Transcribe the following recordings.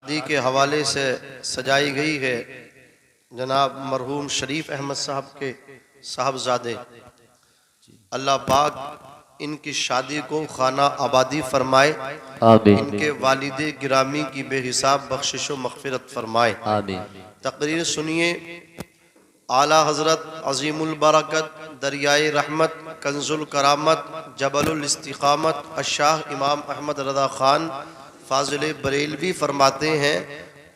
दी के हवाले से सजाई गई है। जनाब मरहूम शरीफ अहमद साहब के साहबजादे, अल्लाह पाक इनकी शादी को खाना आबादी फरमाए, इनके वालिदे गिरामी की बेहिसाब बख्शिश व मग़फ़िरत फरमाए। तकरीर सुनिए आला हज़रत अज़ीमुल बरकत दरियाए रहमत कंजुल करामत जबलुल इस्तिक़ामत अशाह इमाम अहमद रज़ा ख़ान फाज़िल बरेलवी फरमाते हैं,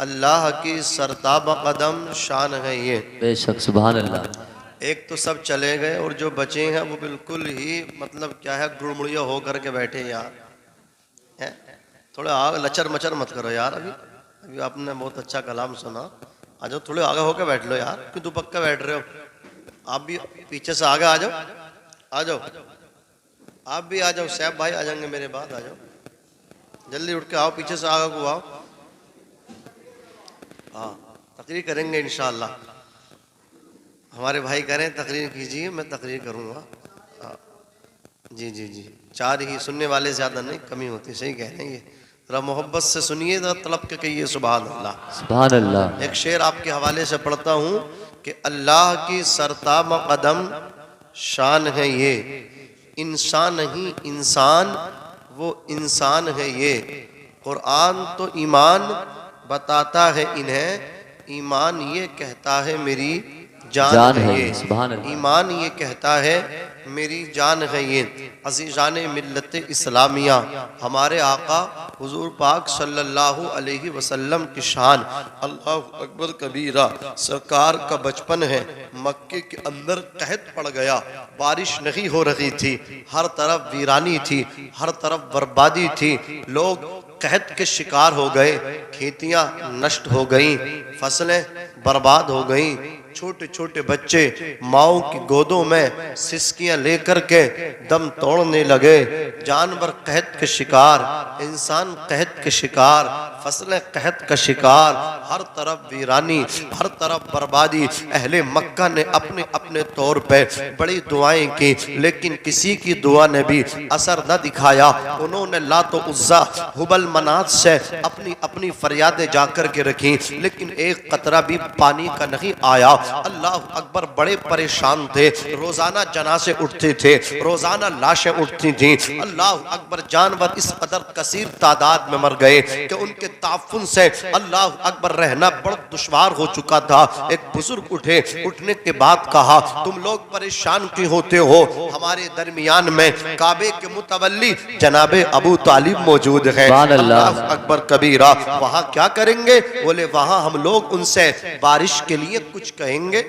अल्लाह की सरताब कदम शान है ये। बेशक सुभान अल्लाह। एक तो सब चले गए और जो बचे हैं वो बिल्कुल ही मतलब क्या है, गुड़मुड़िया हो करके बैठे यार। है थोड़े आगे लचर मचर मत करो यार। अभी आपने बहुत अच्छा कलाम सुना, आ जाओ थोड़े आगे होकर बैठ लो यार। क्यों तू पक्का बैठ रहे हो? आप भी पीछे से आगे आ जाओ, आ जाओ आप भी आ जाओ। सैफ भाई आ जाएंगे मेरे बाद, आ जाओ जल्दी उठ के आओ, पीछे से आगे को आओ। हाँ तकरीर करेंगे इंशाअल्लाह। हमारे भाई करें तकरीर कीजिए, मैं तकरीर करूँगा। जी जी जी, चार ही सुनने वाले ज़्यादा नहीं, कमी होती। सही कह रहे हैं ये। जरा मोहब्बत से सुनिए, जरा तलब के कहिए सुभान अल्लाह सुभान अल्लाह। एक शेर आपके हवाले से पढ़ता हूँ कि अल्लाह की सरताब कदम शान है ये, इंसान नहीं इंसान वो इंसान है ये। कुरान तो ईमान बताता है इन्हें, ईमान ये कहता है मेरी जान है ये। ईमान ये कहता है मेरी जान है ये। अज़ीज़ान मिल्लत इस्लामिया, हमारे आका हुजूर पाक सल्लल्लाहु अलैहि वसल्लम की शान। अल्लाहु अकबर कबीरा। सरकार का बचपन है, मक्के के अंदर कहत पड़ गया, बारिश नहीं हो रही थी, हर तरफ वीरानी थी, हर तरफ बर्बादी थी। लोग कहत के शिकार हो गए, खेतियां नष्ट हो गईं, फसलें बर्बाद हो गईं। छोटे छोटे बच्चे माओ की गोदों में सिसकियां लेकर के दम तोड़ने लगे। जानवर कहत के शिकार, इंसान कहत के शिकार, फसलें कहत का शिकार, हर तरफ वीरानी, हर तरफ बर्बादी। अहले मक्का ने अपने अपने तौर पे बड़ी दुआएं की, लेकिन किसी की दुआ ने भी असर न दिखाया। उन्होंने लात व उज़्ज़ा हुबल मनात से अपनी अपनी फरियादें जाकर के रखी, लेकिन एक कतरा भी पानी का नहीं आया। अल्लाह अकबर बड़े परेशान थे। रोजाना जनाजे उठते थे, रोजाना लाशें उठती थी। अल्लाह अकबर जानवर इस कदर कसीर तादाद में मर गए कि उनके ताफुन से अल्लाह अकबर रहना बड़ा दुश्वार हो चुका था। एक बुजुर्ग उठे, उठने के बाद कहा, तुम लोग परेशान क्यों होते हो? हमारे दरमियान में काबे के मुतवल्ली जनाबे अबू तालिब मौजूद है। अल्लाह अकबर कबीरा। वहाँ क्या करेंगे? बोले वहाँ हम लोग उनसे बारिश के लिए कुछ कहेंगे।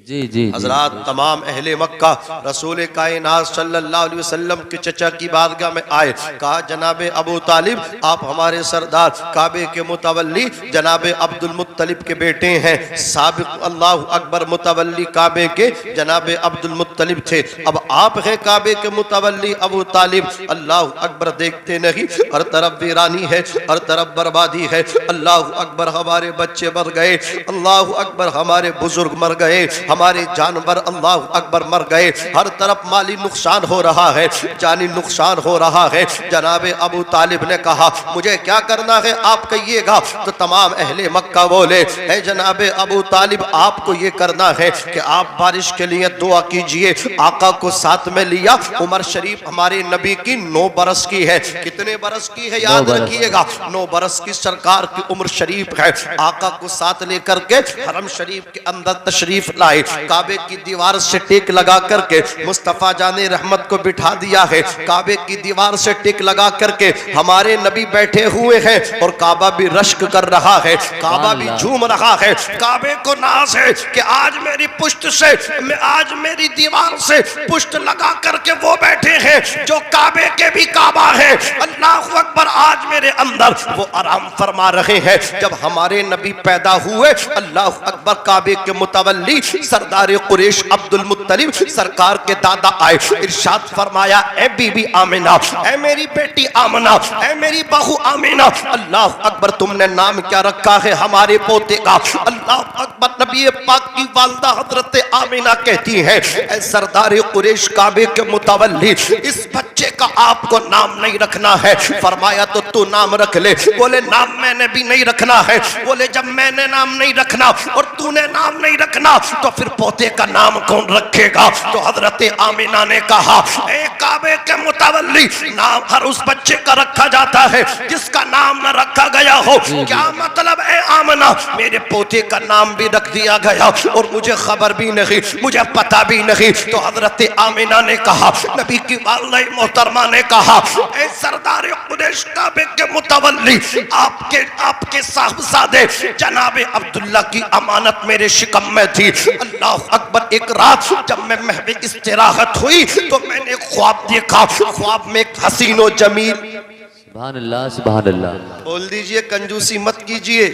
जी जी हजरात तमाम अहले मक्का रसूल कायनात सल्लल्लाहु अलैहि वसल्लम के चचा की बारगाह में आए। कहा, जनाबे अबू तालिब आप हमारे सरदार काबे के मुतवल्ली जनाबे अब्दुल मुत्तलिब के बेटे हैं। साबिक अल्लाह अकबर मुतवल्ली काबे के जनाबे अब्दुल मुत्तलिब थे, अब आप हैं काबे के मुतवल्ली अबू तालिब। अल्लाह अकबर देखते नहीं, हर तरफ वीरानी है, हर तरफ बर्बादी है। अल्लाह अकबर हमारे बच्चे मर गए, अल्लाह अकबर हमारे बुजुर्ग मर गए, हमारे जानवर अल्लाह अकबर मर गए, हर तरफ माली नुकसान हो रहा है, जानी नुकसान हो रहा है। जनाबे अबू तालिब ने कहा, मुझे क्या करना है आप कहिएगा। तो तमाम अहले मक्का बोले, है जनाबे अबू तालिब आपको ये करना है कि आप बारिश के लिए दुआ कीजिए। आका को साथ में लिया। उम्र शरीफ हमारे नबी की 9 बरस की है। कितने बरस की है याद रखिएगा, 9 बरस की सरकार की उम्र शरीफ है। आका को साथ लेकर के हरम शरीफ के अंदर तशरीफ लाए। काबे की दीवार से टेक लगा करके मुस्तफा जाने रहमत को बिठा दिया है। काबे की दीवार से टेक लगा करके हमारे नबी बैठे हुए हैं और काबा भी रश्क कर रहा है, काबा भी झूम रहा है। काबे को नाज है कि आज मेरी पुष्ट से, आज मेरी दीवार से पुष्ट लगा करके वो बैठे हैं जो काबे के भी काबा है। अल्लाह अकबर, आज मेरे अंदर वो आराम फरमा रहे हैं। जब हमारे नबी पैदा हुए, अल्लाह अकबर काबे के मुतवल्ली सरदार कुरैश अब्दुल मुत्तलिब सरकार के दादा आए। इरशाद फरमाया, ए बीबी आमिना, ए मेरी बेटी आमिना, ए मेरी बहू आमिना, अल्लाह अकबर, तुमने नाम क्या रखा है हमारे पोते का? अल्लाह अकबर। नबी पाक की वालिदा हजरत आमिना कहती है, ए सरदार कुरैश काबे के मुतवल्ली, इस बच्चे का आपको नाम नहीं रखना है। फरमाया तो तू नाम रख ले। बोले नाम मैंने भी नहीं रखना है। बोले जब मैंने नाम नहीं रखना और तूने नाम नहीं रखना तो फिर पोते का नाम कौन रखेगा? तो हजरत आमिना ने कहा, ए काबे के मुतवल्ली, नाम हर उस बच्चे का रखा जाता है जिसका नाम न रखा गया हो। क्या मतलब है आमिना? मेरे पोते का नाम भी रख दिया गया और मुझे खबर भी नहीं, मुझे पता भी नहीं। तो हजरत आमिना ने कहा, नबी की वालिदा मोहतरमा ने कहा, ए सरदार कुरैश काबे के मुतवल्ली, आपके साहबजादे जनाबे अब्दुल्ला की अमानत मेरे शिकम में थी। अल्लाह अकबर। एक रात जब मैं महवे इस्तिराहत हुई तो मैंने ख्वाब देखा। ख्वाब में एक हसीन व जमील, सुभान अल्लाह सुभान अल्लाह। बोल दीजिए, कंजूसी मत कीजिए,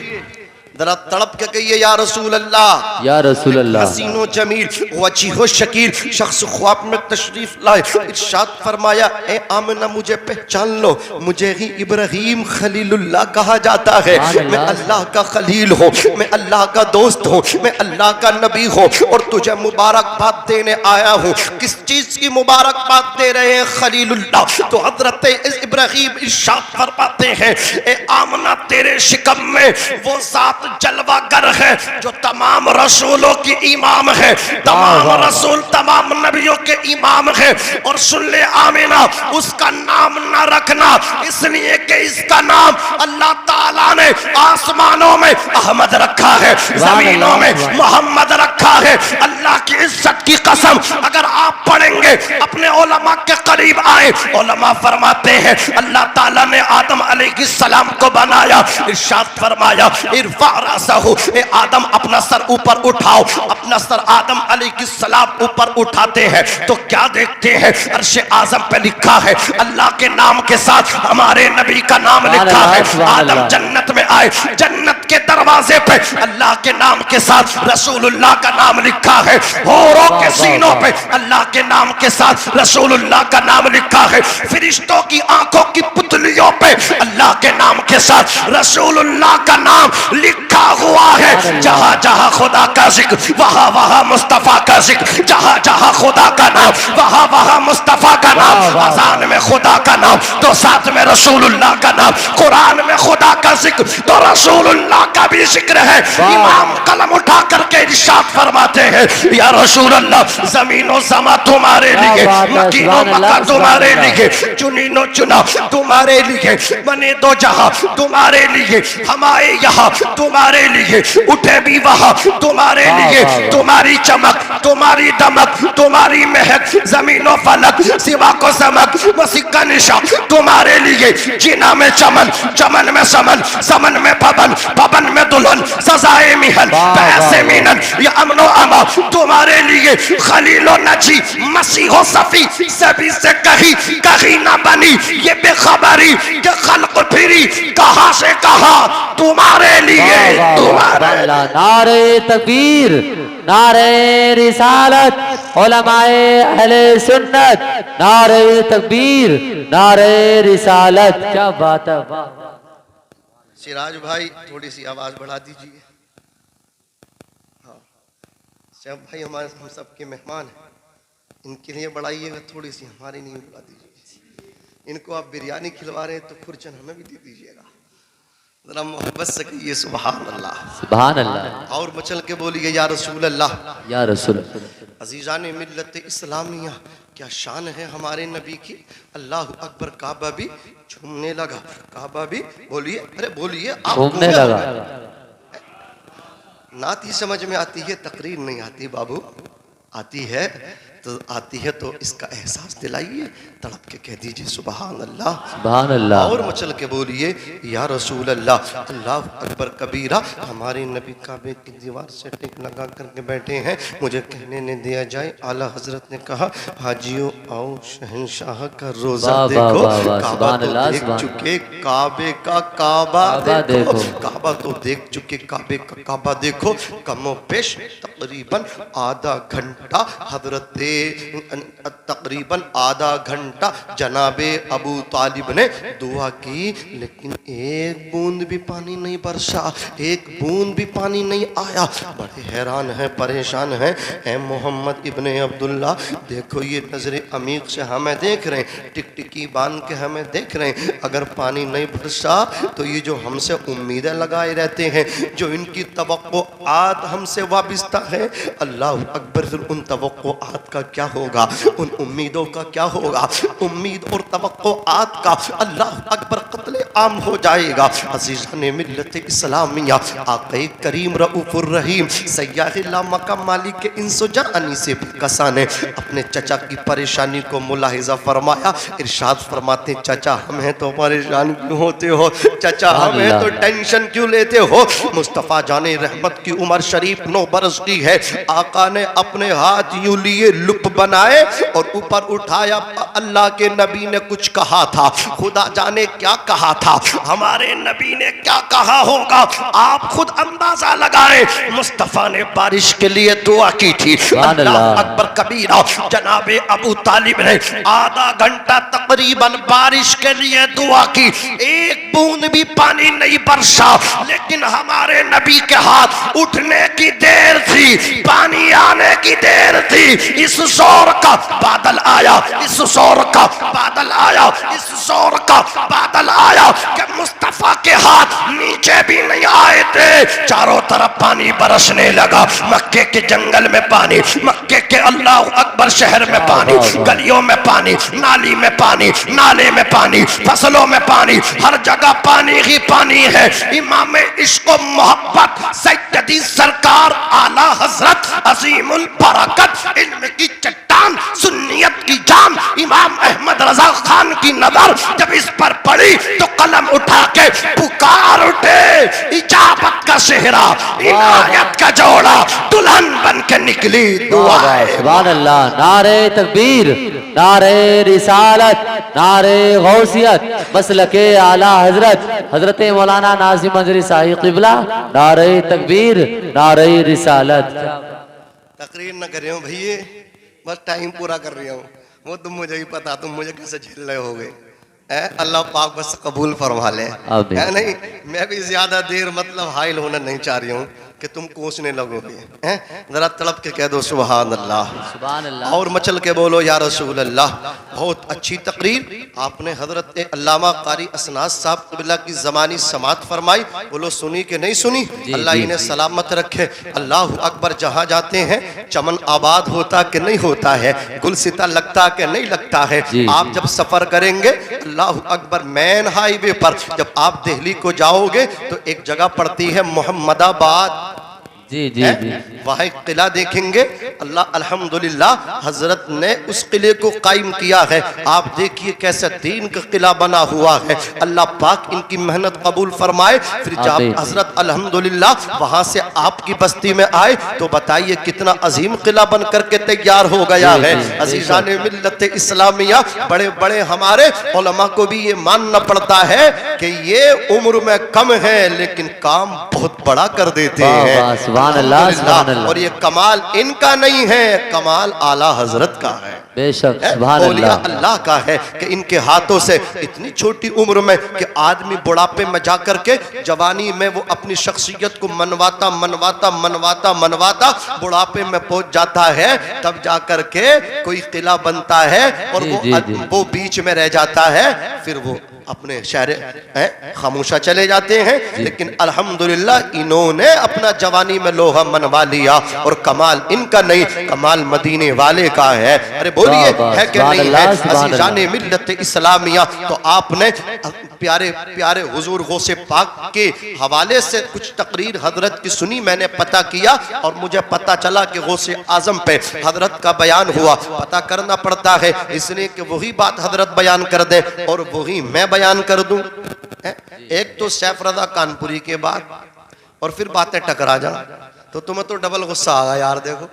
जरा तड़प के कहिए या रसूल अल्लाह, या रसूल अल्लाह। हसीनो जमील वजीहो शकील शख्स ख्वाब में तशरीफ लाए। इरशाद फरमाया, ए आमिना मुझे पहचान लो, मुझे ही इब्राहिम खलीलुल्लाह कहा जाता है। मैं अल्लाह का खलील हूँ, मैं अल्लाह का दोस्त हूँ, मैं अल्लाह का नबी हूँ और तुझे मुबारकबाद देने आया हूँ। किस चीज की मुबारकबाद दे रहे हैं खलीलुल्लाह? तो हजरत इब्राहिम इरशाद फरमाते हैं, ए आमिना तेरे शिकम में वो साथ जलवागर है जो तमाम रसूलों की इमाम है, तमाम रसूल तमाम नबियों के इमाम है। और सुन ले आमिना, उसका नाम न रखना इसलिए कि इसका नाम अल्लाह ताला ने आसमानों में अहमद रखा है, जमीनों में मोहम्मद रखा है। अल्लाह की इज्जत की कसम, अगर आप पढ़ेंगे अपने उलमा के करीब आए, उलमा फरमाते हैं अल्लाह ताला ने आदम अलैहिस्सलाम को बनाया। इरशाद फरमाया, इरफा रासहु, ए आदम अपना सर ऊपर उठाओ। अपना सर आदम अलैहिस्सलाम ऊपर उठाते हैं तो क्या देखते हैं? अर्श आज़म पे लिखा है अल्लाह के नाम के साथ हमारे नबी का नाम लिखा है। आदम जन्नत में आए, जन्नत के दरवाजे पे अल्लाह के नाम के साथ रसूलुल्लाह का नाम लिखा है। हौरों के सीनों पे अल्लाह के नाम के साथ रसूलुल्लाह का नाम लिखा है। फरिश्तों की आंखों की पुतलियों पे अल्लाह के नाम के साथ रसूलुल्लाह का नाम लिखा हुआ है। जहां जहां खुदा का जिक्र वहां वहां मुस्तफा का जिक्र, जहां जहां खुदा का नाम वहां वहां मुस्तफा का नाम। अज़ान में खुदा का नाम तो साथ में रसूलुल्लाह का नाम, कुरान में खुदा का जिक्र तो रसूलुल्लाह का भी जिक्र है। इमाम कलम उठा करके इरशाद फरमाते हैं, या रसूलुल्लाह ज़मीनो समा तुम्हारे लिए, मकीनो मक्का तुम्हारे लिए, चुनीनो चुना तुम्हारे लिए, बने दो जहां तुम्हारे लिए, हमारे यहाँ तुम्हारे लिए, उठे भी वहां तुम्हारे लिए। तुम्हारी चमक, तुम्हारी दमक, तुम्हारी महक, जमीनों फलक सिवा को समक, मसीह का निशा तुम्हारे लिए। जीना में चमन, चमन में समन, समन में पवन, पवन में दुल्हन, सजाए मिहन, पैसे मीनन, ये अमनो अमा तुम्हारे लिए। खलीलो नजी मसीहो सफी, सभी से कहीं कहीं ना बनी ये बेखबरी के खल्क फिरी कहां से कहा तुम्हारे लिए, तुम्हारे। नारे तकबीर, नारे रिसालत, उलमाए अहले सुन्नत, नारे तकबीर, नारे रिसालत। क्या बात है, वाह। सिराज भाई थोड़ी सी आवाज बढ़ा दीजिए। हाँ, शैफ भाई हमारे हम सबके मेहमान हैं, इनके लिए बढ़ाइएगा थोड़ी सी, हमारे लिए बढ़ा दीजिए। इनको आप बिरयानी खिलवा रहे हैं तो खुरचन हमें भी दे दीजिएगा। जरा मोहब्बत से कहिए सुभान अल्लाह, सुभान अल्लाह। और मचल के बोलिए या रसूल अल्लाह, या रसूल। अजीज़ान मिल्लत इस्लामिया, क्या शान है हमारे नबी की। अल्लाह अकबर, काबा भी झूमने लगा, काबा भी, बोलिए, अरे बोलिए, झूमने लगा। नात ही समझ में आती है, तकरीर नहीं आती बाबू, आती है तो आती है तो इसका एहसास दिलाइए, तड़प के कह दीजिए सुबहान अल्लाह, सुभान अल्लाह। और मचल के बोलिए या रसूल अल्लाह, अल्लाह अकबर कबीरा। हमारे नबी काबे की दीवार से टिक लगा करके बैठे हैं, मुझे कहने ने दिया जाए। आला हजरत ने कहा हाजियों आओ शहंशाह का रोजा वाह, वाह, देखो, वाह, वाह, काबा सुभान तो अल्लाह, देख सुभान चुके, काबे का काबा काबा देखो, देखो। काबा तो देख चुके, काबे का काबा देखो। कमो पेश तकरीबन आधा घंटा हजरत तकरीबन आधा घंटा जनाबे अबू तालिब ने दुआ की, लेकिन एक बूंद भी पानी नहीं बरसा, एक बूंद भी पानी नहीं आया। बड़े हैरान हैं, परेशान हैं। ए मोहम्मद इब्ने अब्दुल्ला, देखो ये नजर अमीक से हमें देख रहे हैं, टिकटिकी बांध के हमें देख रहे हैं। अगर पानी नहीं बरसा तो ये जो हमसे उम्मीदें लगाए रहते हैं, जो इनकी तवक्कुआत हमसे वाबिस्ता है, अल्लाह अकबर, फिर उन तवक्कुआत का क्या होगा, उन उम्मीदों का क्या होगा। उम्मीद और तवक्कुआत का अल्लाह अकबर कत्ले आम हो जाएगा। अज़ीज़ान मिल्लत इस्लामिया, आक़े करीम रऊफ़ुर रहीम सय्यदुल्लाह मक़ाम मालिक के इंसो जानी से कसा ने अपने चचा की परेशानी को मुलाहिज़ा फरमाया। इरशाद फरमाते, चचा हमें तो परेशान क्यों होते हो, चचा हमें तो टेंशन क्यों लेते हो। मुस्तफ़ा जाने रहमत की उम्र शरीफ 9 बरस की है। आका ने अपने हाथ यूं लिए लुप बनाए और ऊपर उठाया। अल्लाह के नबी ने कुछ कहा था, खुदा जाने क्या कहा था, हमारे नबी ने क्या कहा होगा, आप खुद अंदाजा लगाएं। मुस्तफ़ा ने बारिश के लिए दुआ की थी। अल्लाह अकबर कबीरा, जनाबे अबू तालिब ने आधा घंटा तकरीबन बारिश के लिए दुआ की, एक बूंद भी पानी नहीं बरसा। लेकिन हमारे नबी के हाथ उठने की देर थी, पानी आने की देर थी। इस शोर का बादल आया, इस शोर का बादल आया, इस शोर का बादल आया कि मुस्तफा के हाथ नीचे भी नहीं आए थे। चारों तरफ पानी बरसने लगा। मक्के के जंगल में पानी, मक्के के अल्लाह अकबर शहर में पानी, गलियों में पानी, नाली में पानी, नाले में पानी, फसलों में पानी, हर जगह पानी ही पानी है। इमाम इश्क व मोहब्बत सैयदी सरकार आला हजरत अजीमुल बरकत, इल्म की चट्टान, सुन्नियत की जान, इमाम अहमद रजा खान की नजर जब इस पर पड़ी तो कलम उठा के पुकार उठे। इजाबत का सेहरा, इनायत का जोड़ा, दुल्हन बन के निकली दुआ। सुभान अल्लाह। नारे तकबीर, नारे रिसालत, नारे गौसियत, मसलके आला हजरत हजरत मौलाना नाज़िम अंजरी साहिब क़िबला। नारे तकबीर, नारे रिसालत। तकरीर न कर रहे हो भैया, बस टाइम पूरा कर रही हूँ। वो तुम मुझे ही पता, तुम मुझे कैसे झेल रहे होगे। अल्लाह पाक बस कबूल फरमा ले। नहीं, मैं भी ज्यादा देर मतलब हाइल होना नहीं चाह रही हूँ कि तुम कोसने लगोगे। जरा तड़प के कह दो सुभान अल्लाह, सुभान अल्लाह, और मचल के बोलो या रसूल अल्लाह। बहुत अच्छी तकरीर आपने हजरत अल्लामा कारी असनाद साहब क़िबला की ज़मानी समात फरमाई। बोलो सुनी कि नहीं सुनी? अल्लाह इन्हें सलामत रखे। अल्लाह अकबर। जहाँ जाते हैं चमन आबाद होता कि नहीं होता है, गुलसिता लगता कि नहीं लगता है। आप जब सफ़र करेंगे अल्लाह अकबर मेन हाईवे पर, जब आप दिल्ली को जाओगे तो एक जगह पड़ती है मोहम्मदाबाद। जी जी जी, वहाँ एक किला देखेंगे। अल्लाह अल्हम्दुलिल्लाह हजरत ने उस किले को कायम किया है। आप देखिए कैसे दीन का किला बना हुआ है। अल्लाह पाक इनकी मेहनत कबूल फरमाए। फिर जब हजरत अल्हम्दुलिल्लाह वहाँ से आपकी बस्ती में आए तो बताइए कितना अजीम किला बन करके तैयार हो गया है। अज़ीज़ान मिल्लत इस्लामिया, बड़े बड़े हमारे उलमा को भी ये मानना पड़ता है कि ये उम्र में कम है लेकिन काम बहुत बड़ा कर देते हैं। और ये कमाल इनका नहीं है, कमाल आला हजरत का है। बेशक सुभान अल्लाह, अल्लाह का है कि इनके हाथों से इतनी छोटी उम्र में कि आदमी बुढ़ापे में जा करके जवानी में वो अपनी शख्सियत को मनवाता मनवाता मनवाता मनवाता बुढ़ापे में पहुंच जाता है। तब जा करके कोई किला बनता है और वो बीच में रह जाता है। फिर वो अपने शहर खामोशा चले जाते हैं, लेकिन अल्हम्दुलिल्लाह इन्होंने अपना जवानी में लोहा मनवा लिया और कमाल इनका नहीं, कमाल मदीने वाले का है। अरे बोलिए है कि नहीं है? अज़ीज़ाने मिल्लत इस्लामिया, तो आपने प्यारे प्यारे हुजूर गौसे पाक के हवाले से कुछ तकरीर हजरत की सुनी, मैंने पता किया और मुझे पता चला कि गौसे आजम पे हजरत का बयान हुआ। पता करना पड़ता है इसलिए कि वही बात हजरत बयान कर दे और वही मैं बयान कर दूं। एक तो सैफ रज़ा कानपुरी के बाद और फिर बातें टकरा जा, तो तुम्हें तो डबल गुस्सा आ गया यार। देखो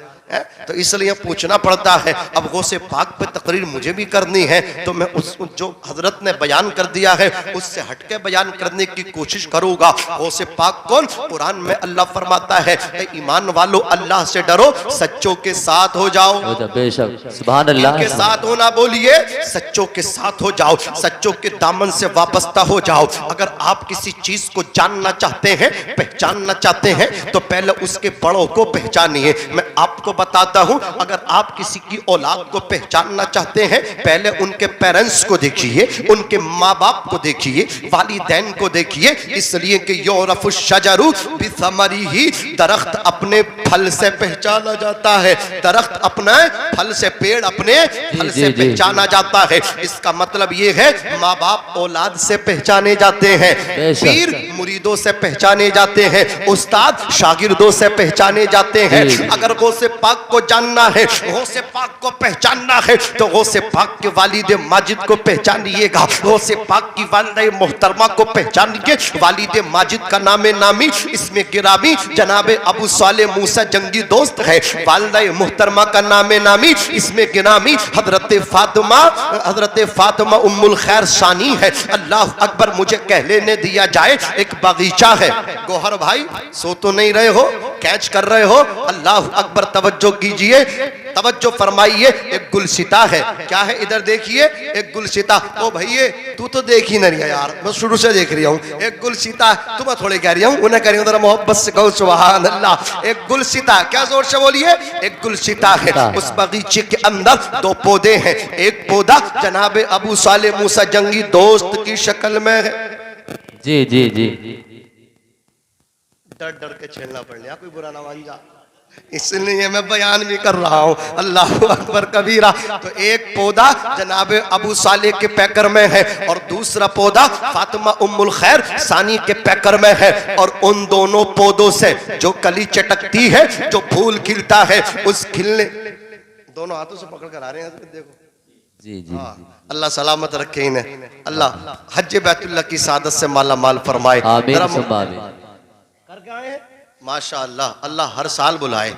तो इसलिए पूछना पड़ता है। अब गौसे पाक पे तकरीर मुझे भी करनी है, तो मैं उस जो हजरत ने बयान कर दिया है उससे हटके बयान करने की कोशिश करूंगा। गौसे पाक कौन? कुरान में अल्लाह फरमाता है ईमान वालो अल्लाह से डरो, सच्चों के साथ हो जाओ। बेशक सुभान अल्लाह के साथ होना, बोलिए सच्चों के साथ हो जाओ, सच्चों के दामन से वाबस्ता हो जाओ। अगर आप किसी चीज को जानना चाहते हैं, पहचानना चाहते हैं, तो पहले उसके बड़ों को पहचानिए। मैं आपको बताता हूं, अगर आप किसी की औलाद को पहचानना चाहते हैं, पहले उनके पेरेंट्स को देखिए, उनके माँ बाप को देखिए, वालिदैन को देखिए। इसलिए कि योरफ़ु शजरु बिसमरिही, दरख्त अपने फल से पहचाना जाता है। दरख्त अपना फल से, पेड़ अपने फल से पहचाना जाता है। इसका मतलब ये है माँ बाप औलाद से पहचाने जाते हैं, पीर मुरीदों से पहचाने जाते हैं, उस्ताद शागिर्दों से पहचाने जाते हैं। अगर गौसे पाक को जानना है, गौसे पाक को पहचानना है, तो गौसे पाक के वालिद माजिद को पहचानिएगा, गौसे पाक की वालिदा मोहतरमा को पहचानिए। वालिद माजिद का नामे नामी इसमें गिरामी जनाबे अबू साले मूसा जंगी दोस्त है। वालिदा मोहतरमा का नामे नामी इसमें गिरामी हजरत फातिमा उम्मुल खैर सानी है। अल्लाह अकबर, मुझे कह लेने दिया जाए, एक बगीचा है। गौहर भाई सो तो नहीं रहे हो, कैच कर रहे हो? अल्लाह अकबर, तवज्जो कीजिए, तवज्जो फरमाइए। एक गुलसिता है, क्या है इधर देखिए, एक गुलसिता। ओ भैया तू तो देख ही नहीं यार, मैं शुरू से देख रही हूँ। एक गुलसिता, तुम्हें थोड़े कह रही हूँ, उन्हें कह रही हूँ जरा मोहब्बत से कहो सुभान अल्लाह। एक गुलसिता, क्या जोर से बोलिए, एक गुलसिता है। उस बगीचे के अंदर दो पौधे हैं। एक पौधा जनाबे अबू साले मूसा जंगी दोस्त की शक्ल में है। जी जी जी, डर डर के छेड़ना पड़ लिया, कोई बुरा ना मान जा, इसलिए मैं बयान भी कर रहा हूँ। अल्लाह अकबर कबीरा। तो एक पौधा जनाबे अबू साले के पैकर में है और दूसरा पौधा फातिमा उम्मुल खैर सानी के पैकर में है। और उन दोनों पौधों से जो कली चटकती है, जो फूल खिलता है, उस खिलने, दोनों हाथों से पकड़ कर आ रहे हैं, देखो जी जी, अल्लाह सलामत रखे इन्हें, अल्लाह हज बैतुल्लाह की सादत से माला माल फरमाए। माशाअल्लाह, अल्लाह हर साल बुलाए,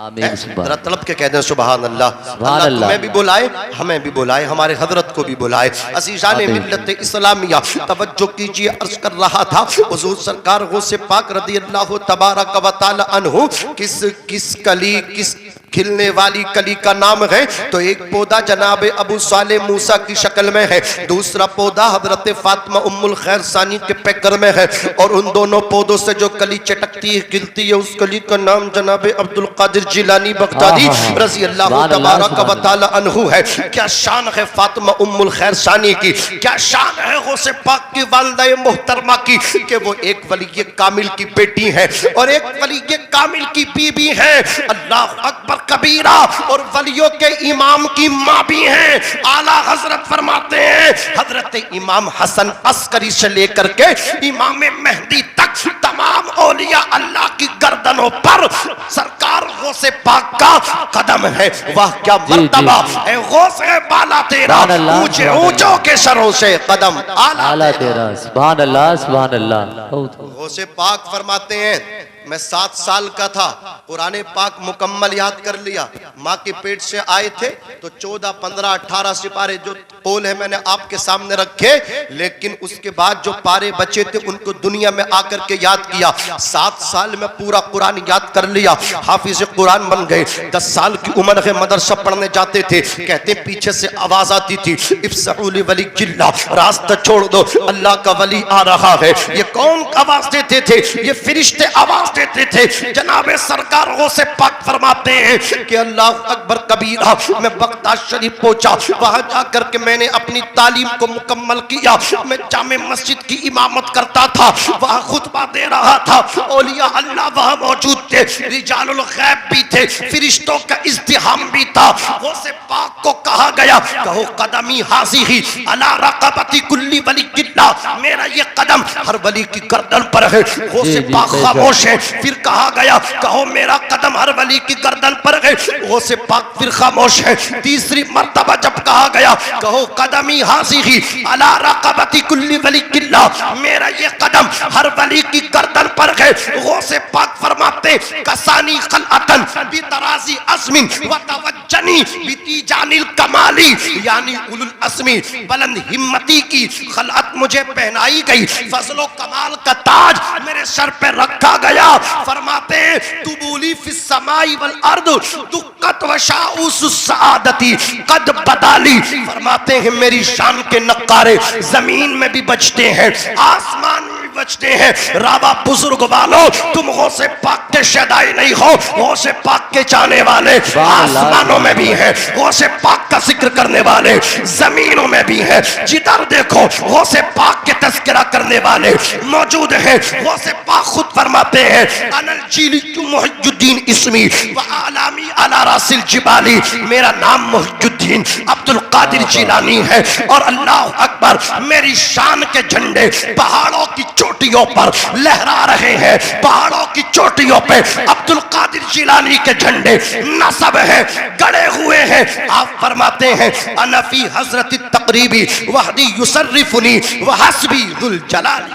जरा तलब के कह दें सुभान अल्लाह। अल्लाह तुम्हें भी बुलाए, हमें भी बुलाए, हमारे हजरत को भी बुलाए। अज़ीज़ाने मिल्लत इस्लामिया, तवज्जो कीजिए, अर्ज कर रहा था हुजूर सरकार गौसे पाक रज़ी अल्लाह तबारक व तआला अन्हु किस कली, किस खिलने वाली कली का नाम है? तो एक पौधा जनाबे अबू साले मूसा की शक्ल में है, दूसरा पौधा हजरत फातिमा उम्मुल खैर सानी के पैकर में है। और उन दोनों पौधों से जो कली चटकती है, खिलती है, उस कली का नाम जनाबे अब्दुल कादिर जिलानी बगदादी रज़ी अल्लाह तबारक व तआला अन्हु है। क्या शान है फातिमा उम्मुल खैर सानी की, क्या शान है गौसे पाक की वालिदा मोहतरमा की, कि वो एक वली कामिल की बेटी है और एक वली कामिल की बीबी है। अल्लाह अकबर कबीरा। और वलियों के इमाम की माँ भी हैं। आला हजरत फरमाते हैं हजरत इमाम हसन अस्करी से लेकर के इमाम मेहदी तक तमाम औलिया अल्लाह की गर्दनों पर सरकार गौसे पाक का कदम है। वाह क्या मर्तबा है गौसे बाला तेरा, ऊंचे ऊंचों के सरों से कदम आला तेरा। सुभान अल्लाह सुभान अल्लाह। गौसे पाक फरमाते हैं मैं 7 साल का था, कुरान पाक मुकम्मल याद कर लिया। माँ के पेट से आए थे तो 14, 15, 18 सिपारे जो पोल है मैंने आपके सामने रखे, लेकिन उसके बाद जो पारे बचे थे उनको दुनिया में आकर के याद किया। 7 साल में पूरा कुरान याद कर लिया, हाफिज कुरान बन गए। 10 साल की उम्र है, मदरसा पढ़ने जाते थे, कहते पीछे से आवाज आती थी इफ्सहुल वली जिल्ला, रास्ता छोड़ दो, अल्लाह का वली आ रहा है। ये कौन आवाज देते थे? ये फरिश्ते आवाज देते थे। जनाबे सरकार गौसे पाक फरमाते हैं कि अल्लाह अकबर कबीरा, मैं बगदाद शरीफ पहुंचा, वहां जाकर के मैंने अपनी तालीम को मुकम्मल किया। मैं जामे मस्जिद की इमामत करता था, वहां खुतबा दे रहा था, औलिया अल्लाह वहां मौजूद थे, रिजालुल गैब भी थे, फरिश्तों का इज़्तिहाम भी था। गौसे पाक को कहा गया, कहो कदमी हाजी ही अला रक़बती कुल्ली वली किल्ला, मेरा ये कदम हर वली की गर्दन पर है। गौसे पाक खामोश है। फिर कहा गया, कहो मेरा कदम हर वली की गर्दन पर है। गौसे पाक फिर खामोश है। तीसरी मर्तबा जब कहा गया, कहो कदमी हाजी ही अला रक़बती कुल्ली वली किल्ला, मेरा ये कदम हर वली की गर्दन पर है। गौसे पाक फरमाते, कसानी खलअतन बितराजी अस्मिन व तवज्जनी बितीजानिल कमाली, यानी उलुल अस्मी बुलंद हिम्मती की खलअत मुझे पहनाई गई, फजलो कमाल का ताज मेरे सर पे रखा गया। फरमाते तुबूली फिस समाई वल अर्द दुक्कत व शाउस सआदती कद बदाली। फरमाते हैं मेरी शान के नक्कारे जमीन में भी बजते हैं, आसमान में भी बजते हैं। राबा बुजुर्ग वालों, तुम गौसे पाक के शदाई नहीं हो, गौसे पाक के चाहने वाले आसमानों में भी हैं, गौसे पाक का जिक्र करने वाले जमीनों में भी हैं। जिधर देखो गौसे पाक के तज़किरा करने वाले मौजूद हैं। गौसे पाक खुद फरमाते हैं, अनल जीली मुहिजुद्दीन इस्मी व आलामी अला रासिल जिबाली, मेरा नाम मुहिजुद्दीन अब्दुल कादिर जिलानी है और अल्लाह अकबर मेरी शान के झंडे पहाड़ों की चोटियों पर लहरा रहे हैं। पहाड़ों की चोटियों पे अब्दुल कादिर जिलानी के झंडे नस्ब हैं, गड़े हुए हैं। आप फरमाते हैं, अनफी हजरत तकरीबी वहदी युसर्रिफुनी व हस्बी दुल जलाली।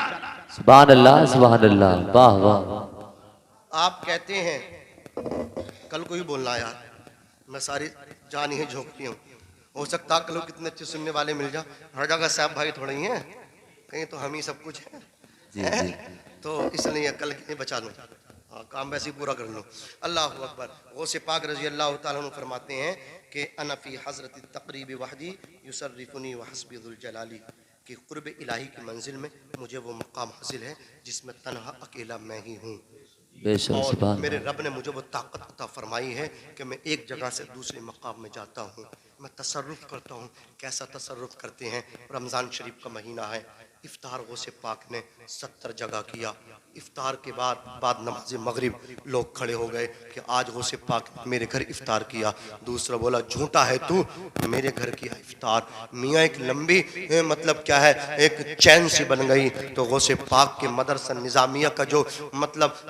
सुभान अल्लाह, सुभान अल्लाह, वाह वाह। आप कहते हैं, कल को ही बोलना यार, मैं सारी जान ही झोंकती हूँ। हो सकता कल को कितने अच्छे सुनने वाले मिल जाओ। हर जगह साहब भाई थोड़े ही हैं, कहीं तो हम ही सब कुछ हैं। तो इसलिए कल के लिए बचा लूँ, काम वैसे ही पूरा कर लूँ। अल्लाह अकबर। गौसे पाक रजी अल्लाह तआला अन्हु फरमाते हैं कि अनफी हजरत तकरीबी वहदी युसर्रिफुनी व हस्बी दुल जलाली, कि कुर्ब इलाही की मंजिल में मुझे वो मकाम हासिल है जिसमें तन्हा अकेला मैं ही हूँ। और मेरे रब ने मुझे वो ताकत अता फरमाई है कि मैं एक जगह से दूसरे मकाम में जाता हूँ, मैं तसर्रुफ़ करता हूँ। कैसा तसर्रुफ़ करते हैं? रमज़ान शरीफ का महीना है, इफ्तार गौसे पाक ने 70 जगह किया। इफ्तार के बाद नमाज मगरिब लोग खड़े हो गए कि आज गौसे पाक ने मेरे घर इफ्तार किया। दूसरा बोला, झूठा है तू, मेरे घर किया इफ्तार। मियाँ एक लंबी मतलब क्या है, एक चैन सी बन गई। तो गौसे पाक के मदरसा निज़ामिया का जो मतलब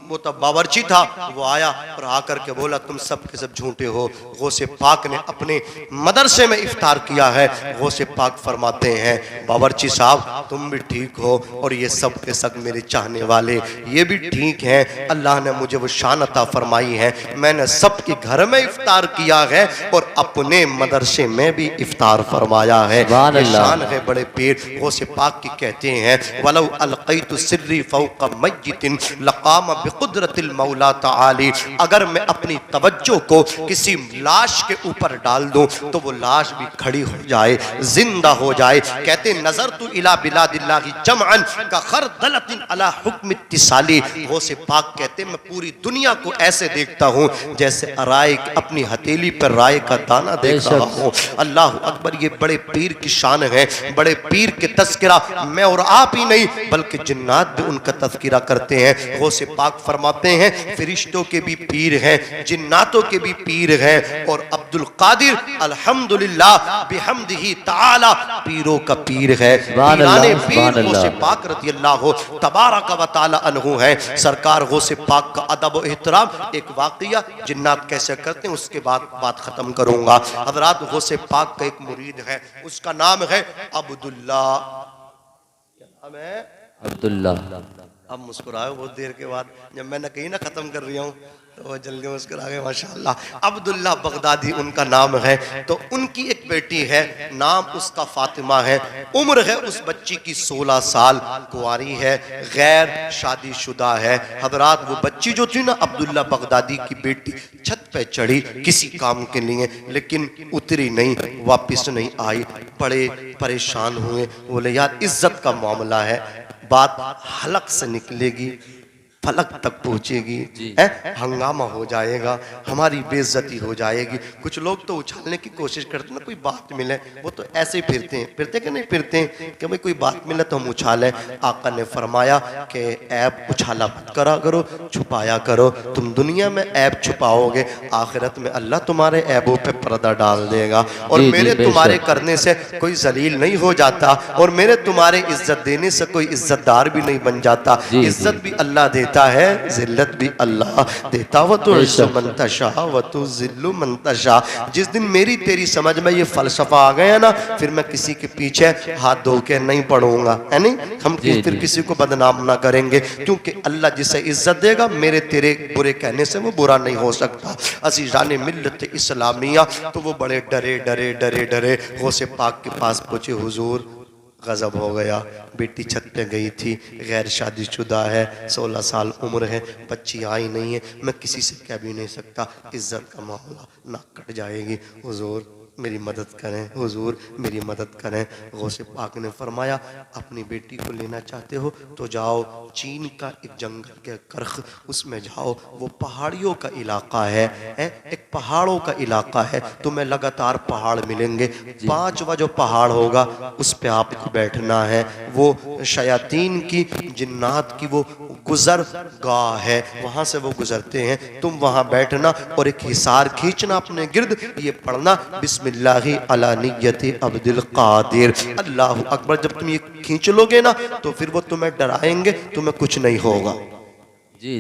वो तो बावर्ची था, वो आया और आकर के बोला, तुम सब के सब झूठे हो, गौसे पाक ने अपने मदरसे में इफ्तार किया है। गौसे पाक फरमाते हैं, बावर्ची साहब तुम भी ठीक हो और ये सब के सब मेरे चाहने वाले ये भी ठीक हैं। अल्लाह ने मुझे वो शान अता फरमाई है, मैंने सबके घर में इफ्तार किया है और अपने मदरसे में भी इफ्तार फरमाया है। ये शान है बड़े पीर गौसे पाक की। कहते हैं, वलौ अलक़ैतु सिर्री फौक़ मय्यतिन लक़ाम बिक़ुद्रतिल मौला तआली, अगर मैं अपनी तवज्जो को किसी लाश के ऊपर डाल दूं तो वो लाश भी खड़ी हो जाए, जिंदा हो जाए। कहते नजर तू इला बिलादिल्लाहि जमअन का खरदलतिन अला हुक्म इत्तिसाली। गौसे पाक कहते मैं पूरी दुनिया को ऐसे देखता हूँ जैसे राय अपनी हथेली पर राय का दाना देख रहा हूँ। अल्लाह अकबर। ये बड़े पीर की शान है, बड़े पीर के तज़किरा मैं और आप ही नहीं बल्कि जिन्नात भी उनका तज़किरा करते हैं। गौसे पाक फरमाते हैं, फरिश्तों के भी पीर हैं, जिन्नातों के भी पीर हैं और अब्दुल कादिर अल्हम्दुलिल्लाह बिहम्दिही ताला पीरों का पीर है। पीराने पीर गौसे पाक रज़ी अल्लाह तबारक व तआला अन्हु है। सरकार गौसे पाक का अदब व एहतराम, एक वाक़िया जिन्नात कैसे करते हैं उसके बाद बात खत्म करूंगा। हज़रात गौसे पाक का एक मुरीद है, उसका नाम है अब्दुल्ला। क्या नाम है? अब्दुल्ला। अब मुस्कुराए बहुत देर के बाद, जब मैंने कहीं ना खत्म कर रही हूँ तो वो जल्दी मुस्कुरा गए माशाअल्लाह। अब्दुल्ला बगदादी उनका नाम है। तो उनकी एक बेटी है, नाम उसका फातिमा है। उम्र है उस बच्ची की 16 साल, कुंवारी है, गैर शादीशुदा है। हजरात वो बच्ची जो थी ना अब्दुल्ला बगदादी की बेटी, छत पे चढ़ी किसी काम के लिए, लेकिन उतरी नहीं, वापस नहीं आई। बड़े परेशान हुए, बोले यार इज्जत का मामला है, बात हलक से निकलेगी, फलक तक पहुंचेगी, है हंगामा हो जाएगा, हमारी बेइज्जती हो जाएगी। कुछ लोग तो उछालने की कोशिश करते ना, कोई बात मिले, वो तो ऐसे ही फिरते कि नहीं फिरते कि भाई कोई बात मिले तो हम उछालें। आका ने फरमाया कि ऐब उछाला मत करा करो, छुपाया करो। तुम दुनिया में ऐब छुपाओगे, आखिरत में अल्लाह तुम्हारे ऐबों पे पर्दा डाल देगा। और मेरे तुम्हारे करने से कोई जलील नहीं हो जाता, और मेरे तुम्हारे इज्जत देने से कोई इज्जतदार भी नहीं बन जाता। इज्जत भी अल्लाह देता है, जिल्लत भी अल्लाह देता। व तो मंतशा व तो जिल्लु मंतशा। जिस दिन मेरी तेरी समझ में ये फलसफा आ गया ना, फिर मैं किसी के पीछे हाथ धो के नहीं पड़ूंगा, है नहीं। हम फिर किसी को बदनाम ना करेंगे, क्योंकि अल्लाह जिसे इज्जत देगा, मेरे तेरे बुरे कहने से वो बुरा नहीं हो सकता। अज़ीज़ान मिल्लत इस्लामिया, तो वो बड़े डरे डरे डरे डरे गौसे पाक के पास पहुंचे। हुजूर गज़ब हो गया, बेटी छत पे गई थी, गैर शादीशुदा है, 16 साल उम्र है, बच्ची आई नहीं है, मैं किसी से कह भी नहीं सकता, इज्जत का मामला नाक कट जाएगी। हुजूर मेरी मदद करें, हुजूर मेरी मदद करें। गौसे पाक ने फरमाया अपनी बेटी को लेना चाहते हो तो जाओ चीन का एक जंगल के करख, उसमें जाओ, वो पहाड़ियों का इलाका है, एक पहाड़ों का इलाका है, तुम्हें लगातार पहाड़ मिलेंगे। 5वां जो पहाड़ होगा उस पे आपको बैठना है। वो शयातीन की, जिन्नात की वो गुजर गाह है, वहां से वो गुजरते हैं। तुम वहां बैठना और एक हिसार खींचना अपने गिर्द, ये पढ़ना बिस्मिल्लाहि अला नियति अब्दुल कादिर, अल्लाहु अकबर। जब तुम ये खींच लोगे ना तो फिर वो तुम्हें डराएंगे, तुम्हें कुछ नहीं होगा,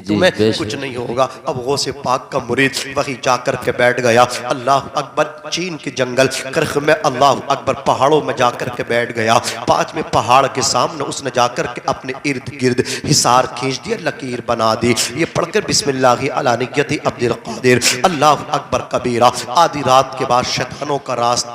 तुम्हें कुछ नहीं होगा। अब गौसे पाक का मुरीद वही जाकर के बैठ गया। अल्लाह अकबर, चीन के जंगल करख में, अल्लाह अकबर, पहाड़ों में जाकर के बैठ गया। 5वें पहाड़ के सामने उसने जाकर के अपने इर्द गिर्द हिसार खींच दिया, लकीर बना दी। ये पढ़कर बिस्मिल्लाहि अला नियति अब्दुल कादिर, अल्लाह अकबर कबीरा। आधी रात के बाद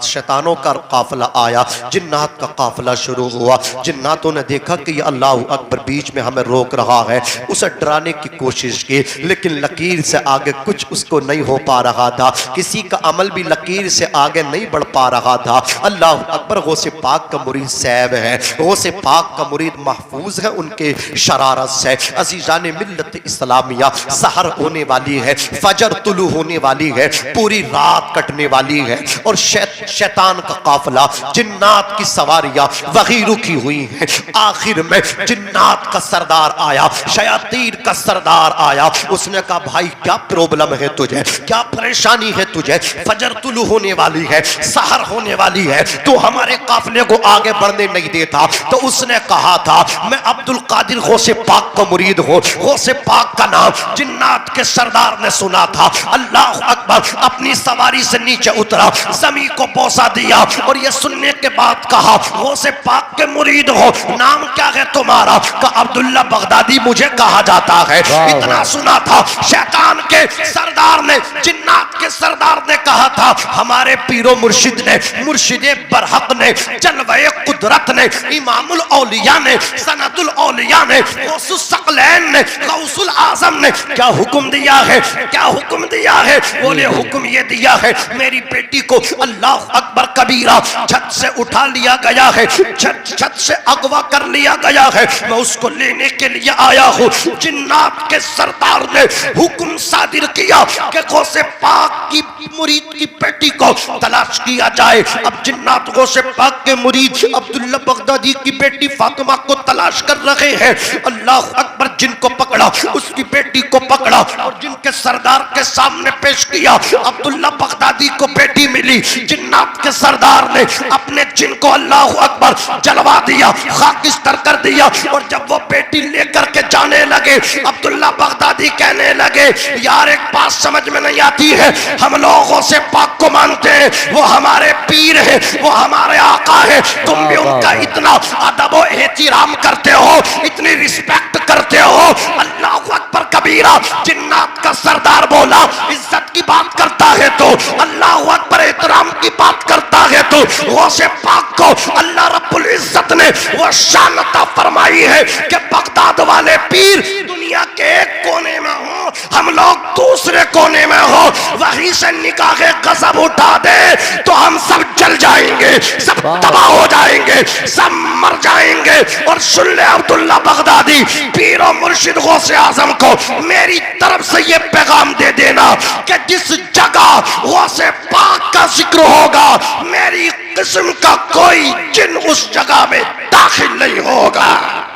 शैतानों का काफिला आया, जिन्नात का काफिला शुरू हुआ। जिन्नातों ने देखा कि ये अल्लाह अकबर बीच में हमें रोक रहा है, उसे डराने की कोशिश की, लेकिन लकीर से आगे कुछ उसको नहीं हो पा रहा था। किसी का अमल भी लकीर से आगे नहीं बढ़ पा रहा था। अल्लाह अकबर, गौसे पाक का मुरीद सैब है, गौसे पाक का मुरीद महफूज है उनके शरारत से। अज़ीज़ान मिल्लत इस्लामिया, सहर होने वाली है, फजर तुलू होने वाली है, पूरी रात कटने वाली है, और शैतान का काफिला, जिन्नात की सवारियां वही रुकी हुई हैं। आखिर में जिन्नात का सरदार आया, शयातीन का सरदार आया। उसने कहा भाई क्या प्रॉब्लम है तुझे, क्या परेशानी है तुझे? फजर तुलू होने वाली है, सहर होने वाली है, तो हमारे काफिले को आगे बढ़ने नहीं देता। तो उसने कहा था मैं अब्दुल कादिर गौसे पाक का मुरीद हूँ। गौसे पाक का नाम जिन्नात के सरदार ने सुना था। अल्लाह अकबर, अपनी सवारी से नीचे उतरा, जमीन को बोसा दिया, और ये सुनने के बाद कहा गौसे पाक के मुरीद हो, नाम क्या है तुम्हारा? का अब्दुल्ला बगदादी मुझे कहा जाता है। इतना सुना था, शैतान के सरदार ने, जिन्नात के सरदार ने कहा था हमारे पीरो मुर्शिद ने, मुर्शिदे बरहक ने, जलवे कुदरत ने, इमामुल औलिया ने, सनदुल औलिया ने, गौसुल सकलैन ने, गौसुल आजम ने क्या हुक्म दिया है? क्या हुक्म दिया है? बोले हुक्म ये दिया है मेरी बेटी को अल्लाह अकबर कबीरा छत से उठा लिया गया है, छत से अगवा कर लिया गया है, मैं उसको लेने के लिए आया हूँ। जिन्नात के सरदार ने हुक्म सादिर किया कि गौसे पाक की मुरीद की बेटी को तलाश किया जाए। अब जिन्नात गौसे पाक के मुरीद अब्दुल्ला बगदादी की बेटी फातिमा को तलाश कर रहे हैं। अल्लाह अकबर, जिनको पकड़ा उसकी बेटी को पकड़ा और जिनके सरदार के सामने पेश किया। अब्दुल्ला बगदादी को बेटी मिली, जिन्नात के सरदार ने अपने जिन को अल्लाह अकबर जलवा दिया, खाकिस्तर कर दिया। और जब वो बेटी लेकर के जाने लगे, अब्दुल्ला बगदादी कहने लगे यार एक बात समझ में नहीं आती है, हम लोगों से पाक को मानते हैं, वो हमारे पीर है, वो हमारे आका है, तुम भी उनका इतना अदब और एहतराम करते हो, इतनी रिस्पेक्ट करते हो। अल्लाह अकबर कबीरा। जिन्नात का सरदार बोला, इज्जत की बात करता है तो, अल्लाह अकबर एहतराम की बात करता है तो गौसे पाक को अल्लाह रब्बुल इज्जत ने वो शान अता फरमाई है कि बगदाद वाले पीर दुनिया के एक कोने में हो, हम लोग दूसरे कोने में हो, वहीं से निकाहे गजब उठा दे तो हम सब जल जाएंगे, सब तबाह हो जाएंगे, सब मर जाएंगे। और सुन ले अब्दुल्ला बगदादी, पीर और मुर्शिद गौसे आजम को मेरी तरफ से ये पैगाम दे देना कि जिस जगह गौसे पाक का जिक्र होगा, मेरी किस्म का कोई जिन उस जगह में दाखिल नहीं होगा।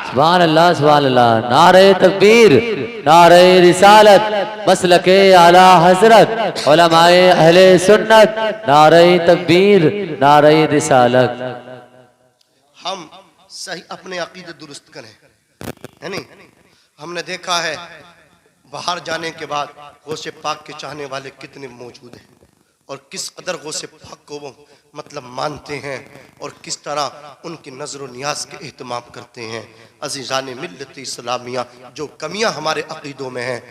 सुभान अल्लाह, सुभान अल्लाह। नारे तकबीर, नारे रिसालत, मसलके आला हजरत, उलमाए अहले सुन्नत, नारे तकबीर, नारे रिसालत। हम सही अपने अकीदे दुरुस्त करें, है नहीं? हमने देखा है बाहर जाने के बाद गौसे पाक के चाहने वाले कितने मौजूद हैं और किस कदर गौसे पाक को वो मतलब मानते हैं और किस तरह उनकी नज़र व नियाज के एहतमाम करते हैं। अज़ीज़ान मिल्लत इस्लामिया, जो कमियां हमारे अकीदों में हैं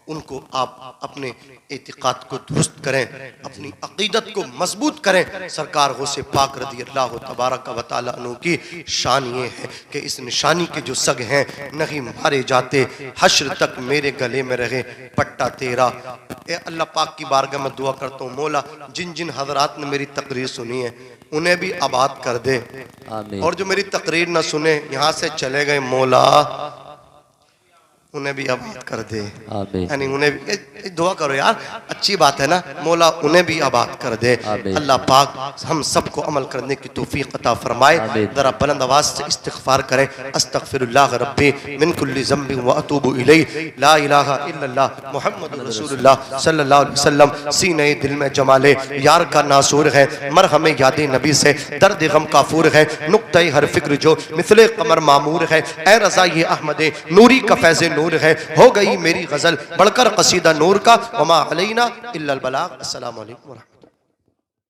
उनको आप अपने एतिकाद को दुरुस्त करें, अपनी अकीदत को मजबूत करें। सरकार गौसे पाक रज़ी अल्लाह तबारक व तआला अन्हु की शान ये है कि इस निशानी के जो सग हैं नहीं मारे जाते, हश्र तक मेरे गले में रहे पट्टा तेरा। ए अल्लाह पाक की बारगाह में दुआ करता हूँ, मौला जिन जिन हजरात ने मेरी तकरीर सुनी है उन्हें भी आबाद कर दे, आमीन। और जो मेरी तकरीर न सुने यहाँ से चले गए, मौला उन्हें भी आबाद कर दे, यानी उन्हें भी दुआ करो यार, अच्छी बात है ना, मौला उन्हें भी आबाद कर दे। अल्लाह पाक हम सबको अमल करने की तौफीक अता फरमाए। जरा बुलंद आवाज से इस्तिग़फ़ार करें, अस्तग़फ़िरुल्लाह रब्बी मिन कुल्ली ज़ंबि व अतूबु इलैहि, ला इलाहा इल्लल्लाह मुहम्मदुर रसूलुल्लाह सल्लल्लाहु अलैहि वसल्लम। सीने दिल में जमाले यार का नासूर है, मरहमे याद नबी से दर्द गम काफूर है, नुक्ते हर फिक्र जो मिसले कमर मामूर है। ए रज़ा ये अहमद नूरी का फैज़ नूर है, हो गई मेरी गजल बढ़कर कसीदा नूर का, वमा अलैना इल्लल बलाग। अस्सलामु अलैकुम।